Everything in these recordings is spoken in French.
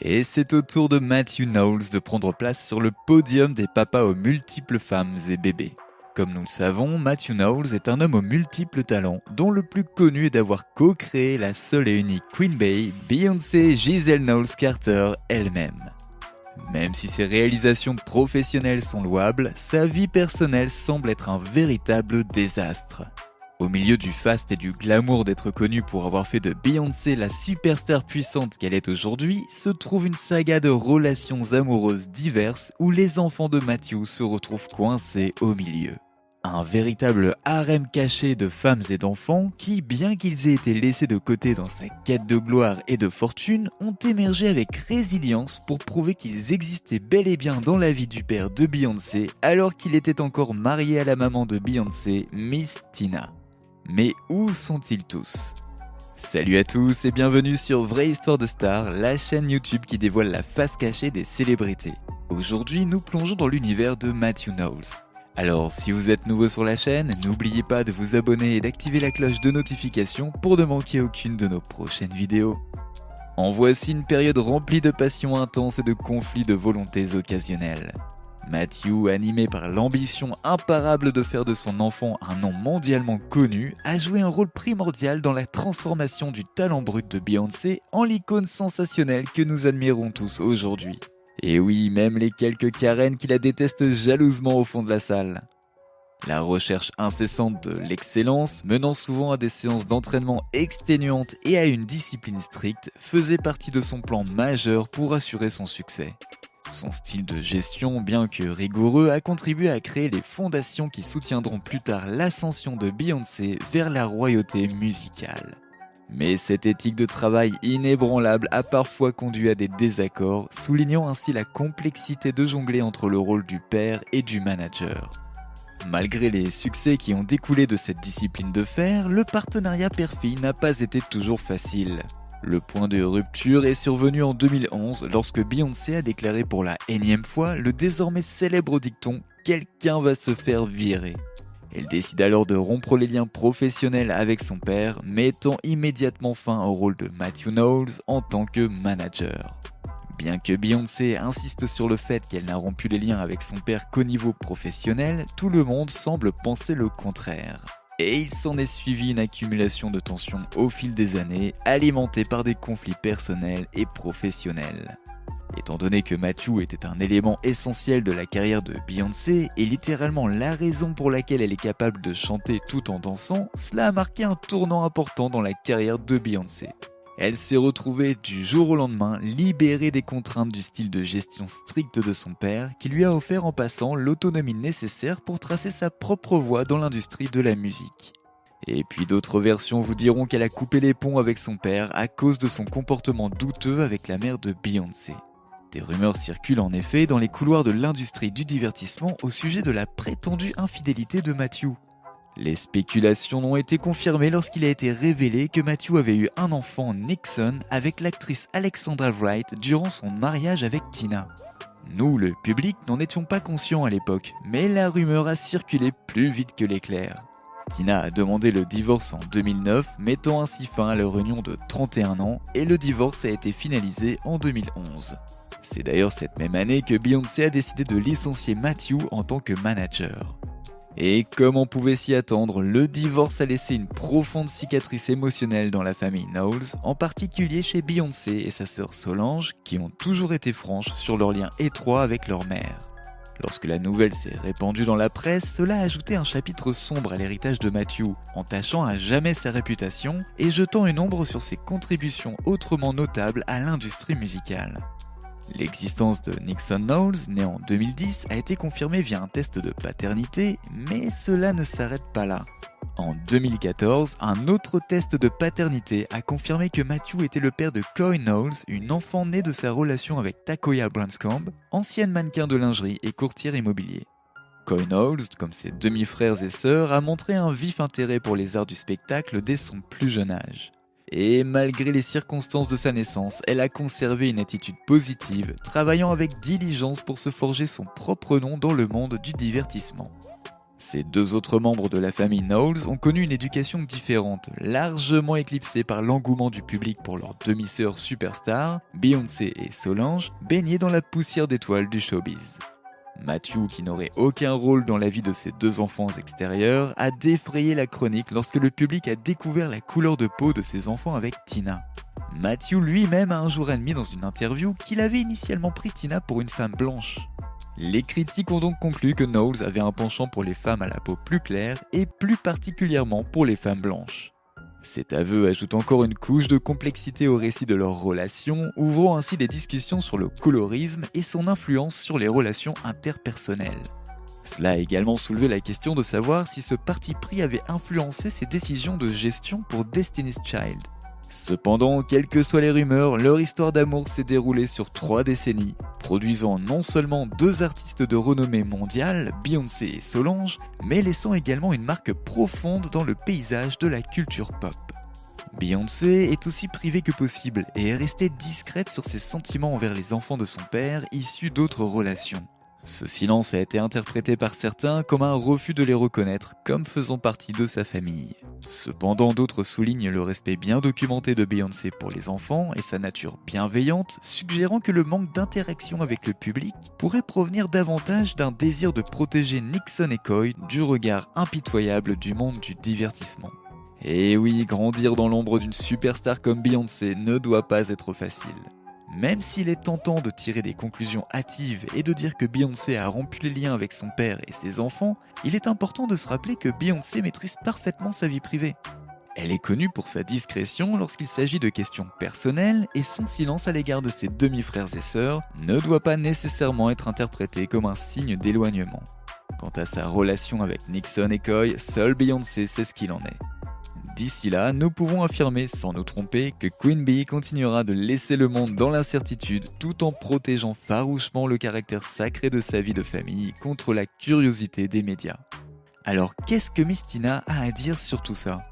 Et c'est au tour de Matthew Knowles de prendre place sur le podium des papas aux multiples femmes et bébés. Comme nous le savons, Matthew Knowles est un homme aux multiples talents, dont le plus connu est d'avoir co-créé la seule et unique Queen Bey, Beyoncé Giselle Knowles-Carter elle-même. Même si ses réalisations professionnelles sont louables, sa vie personnelle semble être un véritable désastre. Au milieu du faste et du glamour d'être connue pour avoir fait de Beyoncé la superstar puissante qu'elle est aujourd'hui, se trouve une saga de relations amoureuses diverses où les enfants de Matthew se retrouvent coincés au milieu. Un véritable harem caché de femmes et d'enfants qui, bien qu'ils aient été laissés de côté dans sa quête de gloire et de fortune, ont émergé avec résilience pour prouver qu'ils existaient bel et bien dans la vie du père de Beyoncé alors qu'il était encore marié à la maman de Beyoncé, Miss Tina. Mais où sont-ils tous ? Salut à tous et bienvenue sur Vraie Histoire de Stars, la chaîne YouTube qui dévoile la face cachée des célébrités. Aujourd'hui, nous plongeons dans l'univers de Matthew Knowles. Alors, si vous êtes nouveau sur la chaîne, n'oubliez pas de vous abonner et d'activer la cloche de notification pour ne manquer aucune de nos prochaines vidéos. En voici une période remplie de passions intenses et de conflits de volontés occasionnels. Matthew, animé par l'ambition imparable de faire de son enfant un nom mondialement connu, a joué un rôle primordial dans la transformation du talent brut de Beyoncé en l'icône sensationnelle que nous admirons tous aujourd'hui. Et oui, même les quelques Karen qui la détestent jalousement au fond de la salle. La recherche incessante de l'excellence, menant souvent à des séances d'entraînement exténuantes et à une discipline stricte, faisait partie de son plan majeur pour assurer son succès. Son style de gestion, bien que rigoureux, a contribué à créer les fondations qui soutiendront plus tard l'ascension de Beyoncé vers la royauté musicale. Mais cette éthique de travail inébranlable a parfois conduit à des désaccords, soulignant ainsi la complexité de jongler entre le rôle du père et du manager. Malgré les succès qui ont découlé de cette discipline de fer, le partenariat père-fille n'a pas été toujours facile. Le point de rupture est survenu en 2011 lorsque Beyoncé a déclaré pour la énième fois le désormais célèbre dicton « Quelqu'un va se faire virer ». Elle décide alors de rompre les liens professionnels avec son père, mettant immédiatement fin au rôle de Matthew Knowles en tant que manager. Bien que Beyoncé insiste sur le fait qu'elle n'a rompu les liens avec son père qu'au niveau professionnel, tout le monde semble penser le contraire. Et il s'en est suivi une accumulation de tensions au fil des années, alimentée par des conflits personnels et professionnels. Étant donné que Matthew était un élément essentiel de la carrière de Beyoncé et littéralement la raison pour laquelle elle est capable de chanter tout en dansant, cela a marqué un tournant important dans la carrière de Beyoncé. Elle s'est retrouvée du jour au lendemain libérée des contraintes du style de gestion stricte de son père qui lui a offert en passant l'autonomie nécessaire pour tracer sa propre voie dans l'industrie de la musique. Et puis d'autres versions vous diront qu'elle a coupé les ponts avec son père à cause de son comportement douteux avec la mère de Beyoncé. Des rumeurs circulent en effet dans les couloirs de l'industrie du divertissement au sujet de la prétendue infidélité de Matthew. Les spéculations n'ont été confirmées lorsqu'il a été révélé que Matthew avait eu un enfant, Nixon, avec l'actrice Alexandra Wright durant son mariage avec Tina. Nous, le public, n'en étions pas conscients à l'époque, mais la rumeur a circulé plus vite que l'éclair. Tina a demandé le divorce en 2009, mettant ainsi fin à leur union de 31 ans, et le divorce a été finalisé en 2011. C'est d'ailleurs cette même année que Beyoncé a décidé de licencier Matthew en tant que manager. Et comme on pouvait s'y attendre, le divorce a laissé une profonde cicatrice émotionnelle dans la famille Knowles, en particulier chez Beyoncé et sa sœur Solange, qui ont toujours été franches sur leur lien étroit avec leur mère. Lorsque la nouvelle s'est répandue dans la presse, cela a ajouté un chapitre sombre à l'héritage de Matthew, entachant à jamais sa réputation et jetant une ombre sur ses contributions autrement notables à l'industrie musicale. L'existence de Nixon Knowles, né en 2010, a été confirmée via un test de paternité, mais cela ne s'arrête pas là. En 2014, un autre test de paternité a confirmé que Matthew était le père de Coy Knowles, une enfant née de sa relation avec Takoya Branscombe, ancienne mannequin de lingerie et courtière immobilier. Coy Knowles, comme ses demi-frères et sœurs, a montré un vif intérêt pour les arts du spectacle dès son plus jeune âge. Et malgré les circonstances de sa naissance, elle a conservé une attitude positive, travaillant avec diligence pour se forger son propre nom dans le monde du divertissement. Ces deux autres membres de la famille Knowles ont connu une éducation différente, largement éclipsée par l'engouement du public pour leurs demi-sœurs superstars, Beyoncé et Solange, baignées dans la poussière d'étoiles du showbiz. Matthew, qui n'aurait aucun rôle dans la vie de ses deux enfants extérieurs, a défrayé la chronique lorsque le public a découvert la couleur de peau de ses enfants avec Tina. Matthew lui-même a un jour admis dans une interview qu'il avait initialement pris Tina pour une femme blanche. Les critiques ont donc conclu que Knowles avait un penchant pour les femmes à la peau plus claire et plus particulièrement pour les femmes blanches. Cet aveu ajoute encore une couche de complexité au récit de leur relation, ouvrant ainsi des discussions sur le colorisme et son influence sur les relations interpersonnelles. Cela a également soulevé la question de savoir si ce parti pris avait influencé ses décisions de gestion pour Destiny's Child. Cependant, quelles que soient les rumeurs, leur histoire d'amour s'est déroulée sur 3 décennies, produisant non seulement 2 artistes de renommée mondiale, Beyoncé et Solange, mais laissant également une marque profonde dans le paysage de la culture pop. Beyoncé est aussi privée que possible et est restée discrète sur ses sentiments envers les enfants de son père issus d'autres relations. Ce silence a été interprété par certains comme un refus de les reconnaître comme faisant partie de sa famille. Cependant, d'autres soulignent le respect bien documenté de Beyoncé pour les enfants et sa nature bienveillante, suggérant que le manque d'interaction avec le public pourrait provenir davantage d'un désir de protéger Nixon et Coy du regard impitoyable du monde du divertissement. Et oui, grandir dans l'ombre d'une superstar comme Beyoncé ne doit pas être facile. Même s'il est tentant de tirer des conclusions hâtives et de dire que Beyoncé a rompu les liens avec son père et ses enfants, il est important de se rappeler que Beyoncé maîtrise parfaitement sa vie privée. Elle est connue pour sa discrétion lorsqu'il s'agit de questions personnelles et son silence à l'égard de ses demi-frères et sœurs ne doit pas nécessairement être interprété comme un signe d'éloignement. Quant à sa relation avec Nixon et Coy, seule Beyoncé sait ce qu'il en est. D'ici là, nous pouvons affirmer sans nous tromper que Queen Bee continuera de laisser le monde dans l'incertitude tout en protégeant farouchement le caractère sacré de sa vie de famille contre la curiosité des médias. Alors qu'est-ce que Miss Tina a à dire sur tout ça ?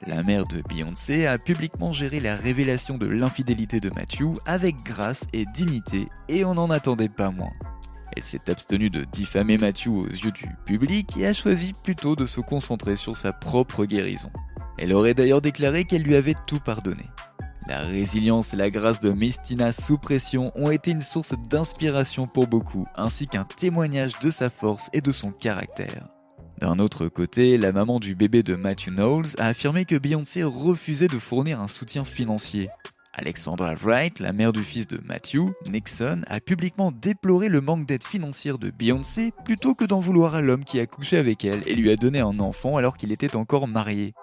La mère de Beyoncé a publiquement géré la révélation de l'infidélité de Matthew avec grâce et dignité et on n'en attendait pas moins. Elle s'est abstenue de diffamer Matthew aux yeux du public et a choisi plutôt de se concentrer sur sa propre guérison. Elle aurait d'ailleurs déclaré qu'elle lui avait tout pardonné. La résilience et la grâce de Miss Tina sous pression ont été une source d'inspiration pour beaucoup, ainsi qu'un témoignage de sa force et de son caractère. D'un autre côté, la maman du bébé de Matthew Knowles a affirmé que Beyoncé refusait de fournir un soutien financier. Alexandra Wright, la mère du fils de Matthew, Nixon, a publiquement déploré le manque d'aide financière de Beyoncé plutôt que d'en vouloir à l'homme qui a couché avec elle et lui a donné un enfant alors qu'il était encore marié.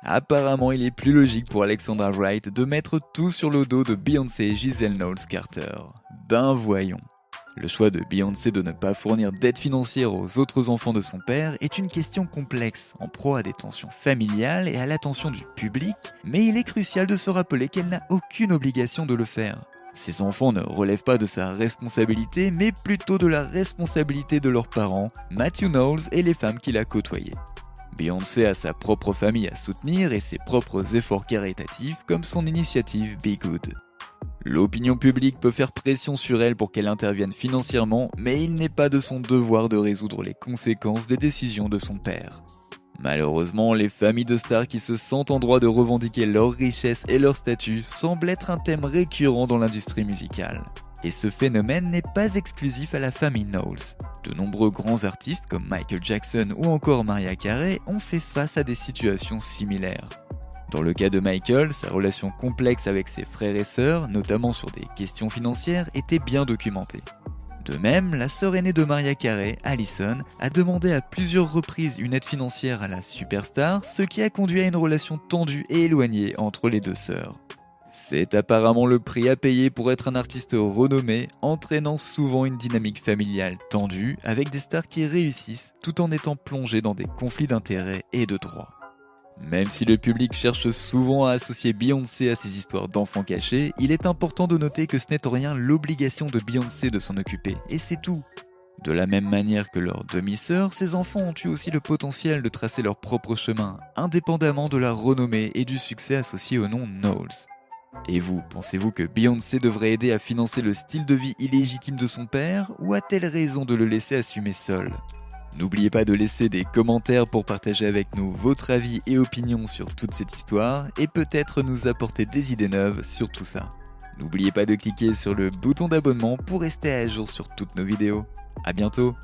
Apparemment, il est plus logique pour Alexandra Wright de mettre tout sur le dos de Beyoncé et Giselle Knowles-Carter. Ben voyons. Le choix de Beyoncé de ne pas fournir d'aide financière aux autres enfants de son père est une question complexe, en proie à des tensions familiales et à l'attention du public, mais il est crucial de se rappeler qu'elle n'a aucune obligation de le faire. Ces enfants ne relèvent pas de sa responsabilité, mais plutôt de la responsabilité de leurs parents, Matthew Knowles et les femmes qu'il a côtoyées. Beyoncé a sa propre famille à soutenir et ses propres efforts caritatifs comme son initiative Be Good. L'opinion publique peut faire pression sur elle pour qu'elle intervienne financièrement, mais il n'est pas de son devoir de résoudre les conséquences des décisions de son père. Malheureusement, les familles de stars qui se sentent en droit de revendiquer leur richesse et leur statut semblent être un thème récurrent dans l'industrie musicale. Et ce phénomène n'est pas exclusif à la famille Knowles. De nombreux grands artistes comme Michael Jackson ou encore Mariah Carey ont fait face à des situations similaires. Dans le cas de Michael, sa relation complexe avec ses frères et sœurs, notamment sur des questions financières, était bien documentée. De même, la sœur aînée de Mariah Carey, Allison, a demandé à plusieurs reprises une aide financière à la superstar, ce qui a conduit à une relation tendue et éloignée entre les deux sœurs. C'est apparemment le prix à payer pour être un artiste renommé, entraînant souvent une dynamique familiale tendue avec des stars qui réussissent tout en étant plongés dans des conflits d'intérêts et de droits. Même si le public cherche souvent à associer Beyoncé à ces histoires d'enfants cachés, il est important de noter que ce n'est en rien l'obligation de Beyoncé de s'en occuper, et c'est tout. De la même manière que leurs demi-sœurs, ces enfants ont eu aussi le potentiel de tracer leur propre chemin, indépendamment de la renommée et du succès associé au nom Knowles. Et vous, pensez-vous que Beyoncé devrait aider à financer le style de vie illégitime de son père, ou a-t-elle raison de le laisser assumer seul ? N'oubliez pas de laisser des commentaires pour partager avec nous votre avis et opinion sur toute cette histoire et peut-être nous apporter des idées neuves sur tout ça. N'oubliez pas de cliquer sur le bouton d'abonnement pour rester à jour sur toutes nos vidéos. À bientôt!